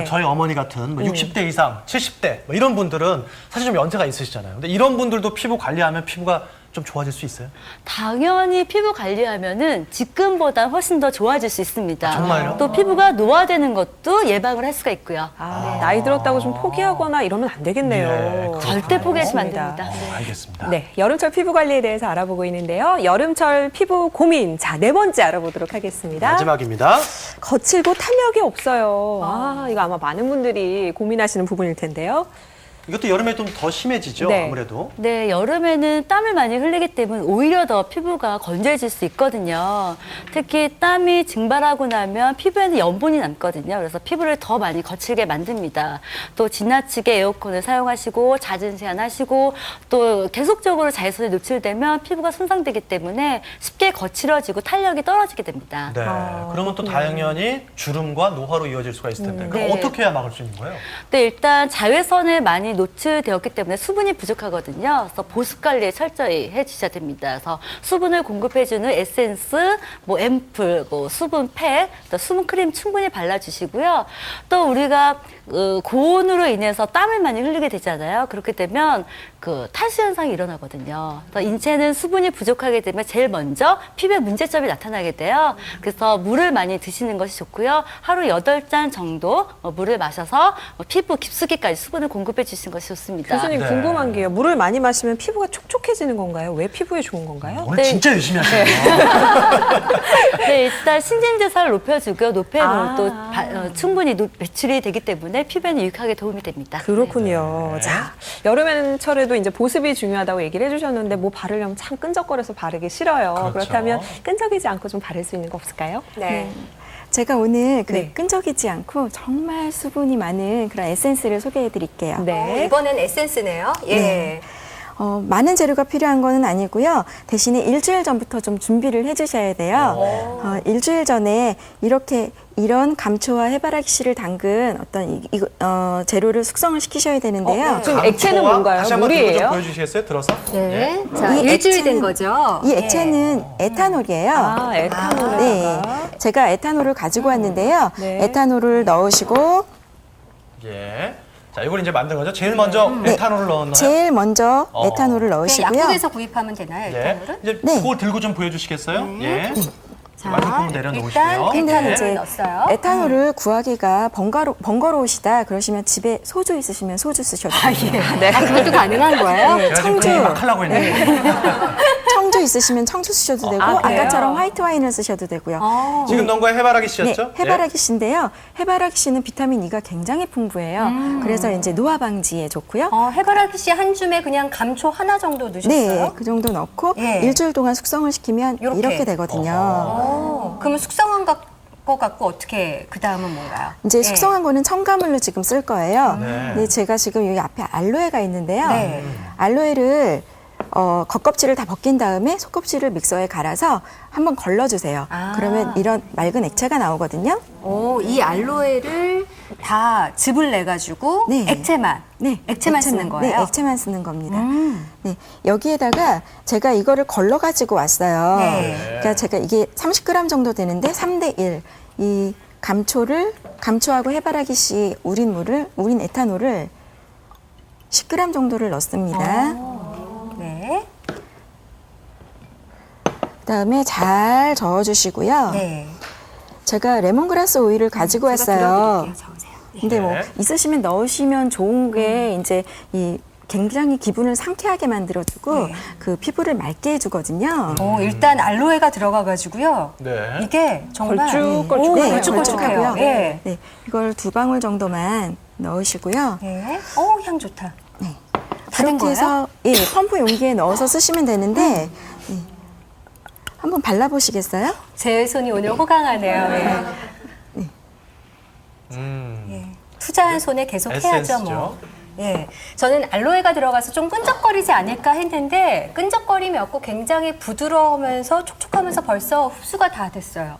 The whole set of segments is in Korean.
저희 어머니 같은 뭐 60대 이상, 70대 뭐 이런 분들은 사실 좀 연세가 있으시잖아요. 근데 이런 분들도 피부 관리하면 피부가 좀 좋아질 수 있어요? 당연히 피부 관리하면은 지금보다 훨씬 더 좋아질 수 있습니다. 정말요? 또 피부가 노화되는 것도 예방을 할 수가 있고요. 나이 들었다고 좀 포기하거나 이러면 안 되겠네요. 예, 절대 포기하시면 안 맞습니다. 됩니다. 알겠습니다. 네, 여름철 피부 관리에 대해서 알아보고 있는데요. 여름철 피부 고민, 자, 네 번째 알아보도록 하겠습니다. 마지막입니다. 거칠고 탄력이 없어요. 이거 아마 많은 분들이 고민하시는 부분일 텐데요. 이것도 여름에 좀 더 심해지죠, 네. 아무래도. 네, 여름에는 땀을 많이 흘리기 때문에 오히려 더 피부가 건조해질 수 있거든요. 특히 땀이 증발하고 나면 피부에는 염분이 남거든요. 그래서 피부를 더 많이 거칠게 만듭니다. 또 지나치게 에어컨을 사용하시고 잦은 세안하시고 또 계속적으로 자외선에 노출되면 피부가 손상되기 때문에 쉽게 거칠어지고 탄력이 떨어지게 됩니다. 네. 그러면 또 당연히 주름과 노화로 이어질 수가 있을 텐데 그럼 네. 어떻게 해야 막을 수 있는 거예요? 네, 일단 자외선에 많이 노출되었기 때문에 수분이 부족하거든요. 그래서 보습 관리 철저히 해주셔야 됩니다. 그래서 수분을 공급해주는 에센스, 뭐 앰플, 뭐 수분 팩, 또 수분 크림 충분히 발라주시고요. 또 우리가 고온으로 인해서 땀을 많이 흘리게 되잖아요. 그렇게 되면 그 탈수 현상이 일어나거든요. 그래서 인체는 수분이 부족하기 때문에 제일 먼저 피부에 문제점이 나타나게 돼요. 그래서 물을 많이 드시는 것이 좋고요. 하루 8잔 정도 물을 마셔서 피부 깊숙이까지 수분을 공급해 주시는 것이 좋습니다. 교수님 네. 궁금한 게요. 물을 많이 마시면 피부가 촉촉해지는 건가요? 왜 피부에 좋은 건가요? 오늘 네. 진짜 열심히 하시네요. 네, 일단 신진대사를 높여주고요. 노폐물도 아. 충분히 배출이 되기 때문에 피부에는 유익하게 도움이 됩니다. 그렇군요. 네. 자, 여름철에도 이제 보습이 중요하다고 얘기를 해주셨는데 뭐 바르려면 참 끈적거려서 바르기 싫어요. 그렇죠. 그렇다면 끈적이지 않고 좀 바를 수 있는 거 없을까요? 네. 제가 오늘 그 네. 끈적이지 않고 정말 수분이 많은 그런 에센스를 소개해 드릴게요. 네. 이번엔 에센스네요. 예. 많은 재료가 필요한 거는 아니고요. 대신에 일주일 전부터 좀 준비를 해 주셔야 돼요. 일주일 전에 이런 감초와 해바라기 씨를 담근 어떤 재료를 숙성을 시키셔야 되는데요. 지금 액체는 감초와 뭔가요? 다시 한번 물이에요? 좀 보여주시겠어요? 들어서? 네. 자, 이 일주일 된 액체는- 거죠? 이 액체는 에탄올이에요. 아, 에탄올을. 네. 제가 에탄올을 가지고 왔는데요. 네. 에탄올을 넣으시고 예. 자, 이걸 이제 만든 거죠. 제일 먼저 에탄올을 넣었나요? 제일 먼저 에탄올을 그냥 넣으시고요. 약국에서 구입하면 되나요, 예. 에탄올은? 이제 네. 그걸 들고 좀 보여주시겠어요? 예. 자, 완성품을 내려놓으시고요. 일단 근데 에탄올을 이제 넣었어요. 에탄올을 구하기가 번거로우시다 그러시면 집에 소주 있으시면 소주 쓰셔도 돼요. 네. 아, 그것도 가능한 거예요? 네, 제가 지금 그 청주. 얘기 막 하려고 했는데. 청주 있으시면 청주 쓰셔도 되고 아, 그래요? 아까처럼 화이트 와인을 쓰셔도 되고요. 지금 넣은 거에 해바라기 네, 씨였죠? 해바라기 씨인데요. 해바라기 씨는 비타민 E가 굉장히 풍부해요. 그래서 이제 노화 방지에 좋고요. 해바라기 씨 한 줌에 그냥 감초 하나 정도 넣으셨어요? 네, 그 정도 넣고 예. 일주일 동안 숙성을 시키면 요렇게. 이렇게 되거든요. 그러면 숙성한 거 갖고 어떻게 그 다음은 뭔가요? 이제 예. 숙성한 거는 첨가물로 지금 쓸 거예요. 네. 근데 제가 지금 여기 앞에 알로에가 있는데요. 네. 알로에를 겉껍질을 다 벗긴 다음에 속껍질을 믹서에 갈아서 한번 걸러주세요. 아. 그러면 이런 맑은 액체가 나오거든요. 이 알로에를 다 즙을 내가지고 네. 액체만 액체만 쓰는 거예요? 네, 액체만 쓰는 겁니다. 네, 여기에다가 제가 이거를 걸러 가지고 왔어요. 네. 그러니까 제가 이게 30g 정도 되는데 3대 1. 이 감초하고 해바라기 씨 우린 에탄올을 10g 정도를 넣습니다. 네. 그다음에 잘 저어주시고요. 네. 제가 레몬그라스 오일을 가지고 왔어요. 들어드릴게요. 적으세요. 근데 뭐 네. 있으시면 넣으시면 좋은 게 이제 이 굉장히 기분을 상쾌하게 만들어주고 네. 그 피부를 맑게 해주거든요. 일단 알로에가 들어가가지고요. 네. 이게 정말 걸쭉걸쭉해요. 네, 걸쭉걸쭉해요. 걸쭉하고요. 예. 네, 이걸 2방울 정도만 넣으시고요. 예. 향 좋다. 네. 다 된 이렇게 거예요? 해서 펌프 용기에 넣어서 쓰시면 되는데 네. 한번 발라보시겠어요? 제 손이 오늘 호강하네요. 예. 예. 투자한 손에 계속 해야죠, 에센스죠. 뭐. 예. 저는 알로에가 들어가서 좀 끈적거리지 않을까 했는데 끈적거림이 없고 굉장히 부드러우면서 촉촉하면서 벌써 흡수가 다 됐어요.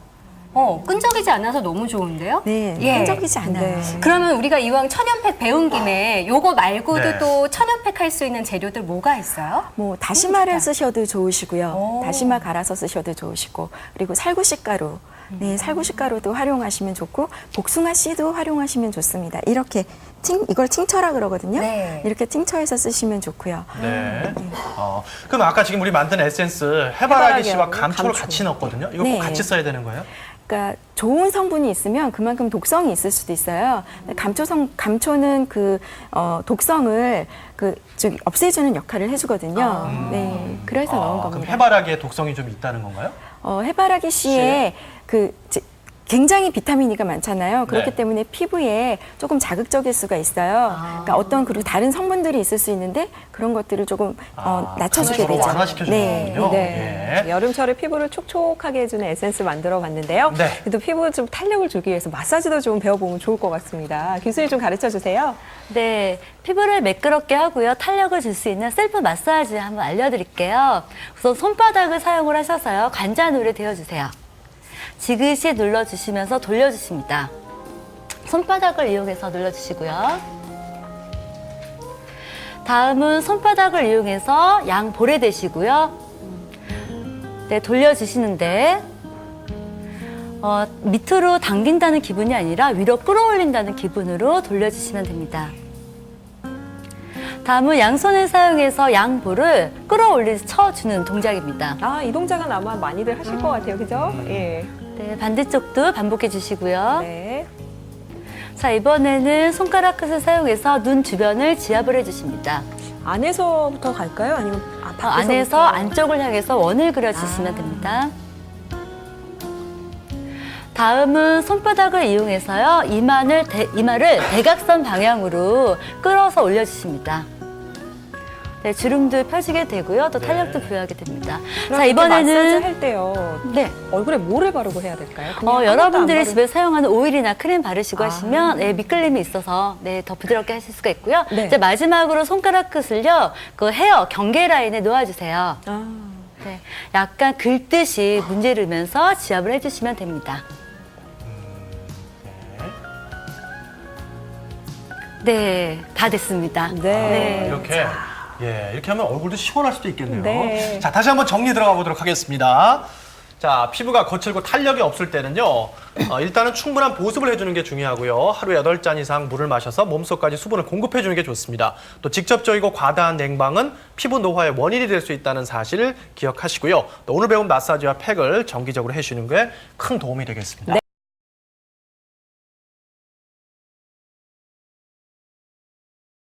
끈적이지 않아서 너무 좋은데요? 네, 예. 끈적이지 않아요. 네. 그러면 우리가 이왕 천연팩 배운 김에 요거 말고도 네. 또 천연팩 할 수 있는 재료들 뭐가 있어요? 뭐 다시마를 쓰셔도 좋으시고요. 오. 다시마 갈아서 쓰셔도 좋으시고, 그리고 살구식가루. 네, 살구식가루도 활용하시면 좋고, 복숭아 씨도 활용하시면 좋습니다. 이렇게 이걸 팅처라 그러거든요. 네. 이렇게 팅처해서 쓰시면 좋고요. 네. 그럼 아까 지금 우리 만든 에센스 해바라기 씨와 해바라기하고 감초를 감초. 같이 넣었거든요. 이거 네. 꼭 같이 써야 되는 거예요? 그러니까 좋은 성분이 있으면 그만큼 독성이 있을 수도 있어요. 감초는 그 독성을 없애주는 역할을 해주거든요. 네, 그래서 넣은 그럼 겁니다. 해바라기에 독성이 좀 있다는 건가요? 해바라기 씨에 굉장히 비타민 E가 많잖아요. 그렇기 네. 때문에 피부에 조금 자극적일 수가 있어요. 그러니까 그리고 다른 성분들이 있을 수 있는데 그런 것들을 조금 낮춰주게 감초로 되죠. 완화시켜주는 거군요. 네. 예. 여름철에 피부를 촉촉하게 해주는 에센스 만들어 봤는데요. 네. 그래도 피부에 좀 탄력을 주기 위해서 마사지도 좀 배워보면 좋을 것 같습니다. 교수님 좀 가르쳐 주세요. 네, 피부를 매끄럽게 하고요. 탄력을 줄 수 있는 셀프 마사지 한번 알려드릴게요. 우선 손바닥을 사용을 하셔서요. 관자놀이에 대어주세요. 지그시 눌러주시면서 돌려주십니다. 손바닥을 이용해서 눌러주시고요. 다음은 손바닥을 이용해서 양볼에 대시고요. 네, 돌려주시는데 밑으로 당긴다는 기분이 아니라 위로 끌어올린다는 기분으로 돌려주시면 됩니다. 다음은 양손을 사용해서 양볼을 끌어올리서 쳐주는 동작입니다. 이 동작은 아마 많이들 하실 것 같아요. 그죠? 예. 네, 반대쪽도 반복해 주시고요. 네. 자, 이번에는 손가락 끝을 사용해서 눈 주변을 지압을 해주십니다. 안에서부터 갈까요? 아니면 밖에서부터? 안에서 안쪽을 향해서 원을 그려주시면 됩니다. 다음은 손바닥을 이용해서요. 이마를 대각선 방향으로 끌어서 올려주십니다. 네, 주름도 펴지게 되고요. 또 탄력도 부여하게 됩니다. 그럼 자, 이렇게 이번에는 마사지 할 때요. 네. 얼굴에 뭐를 바르고 해야 될까요? 그냥 아무것도 여러분들이 안 집에 사용하는 오일이나 크림 바르시고 하시면 밑글림이 있어서 더 부드럽게 하실 수가 있고요. 네. 이제 마지막으로 손가락 끝을요, 그 헤어 경계 라인에 놓아주세요. 네, 약간 긁듯이 문지르면서 지압을 해주시면 됩니다. 네, 다 됐습니다. 네. 이렇게 이렇게 하면 얼굴도 시원할 수도 있겠네요. 네. 자, 다시 한번 정리 들어가 보도록 하겠습니다. 자, 피부가 거칠고 탄력이 없을 때는요. 일단은 충분한 보습을 해주는 게 중요하고요. 하루에 8잔 이상 물을 마셔서 몸속까지 수분을 공급해 주는 게 좋습니다. 또 직접적이고 과다한 냉방은 피부 노화의 원인이 될 수 있다는 사실을 기억하시고요. 또 오늘 배운 마사지와 팩을 정기적으로 해주는 게 큰 도움이 되겠습니다.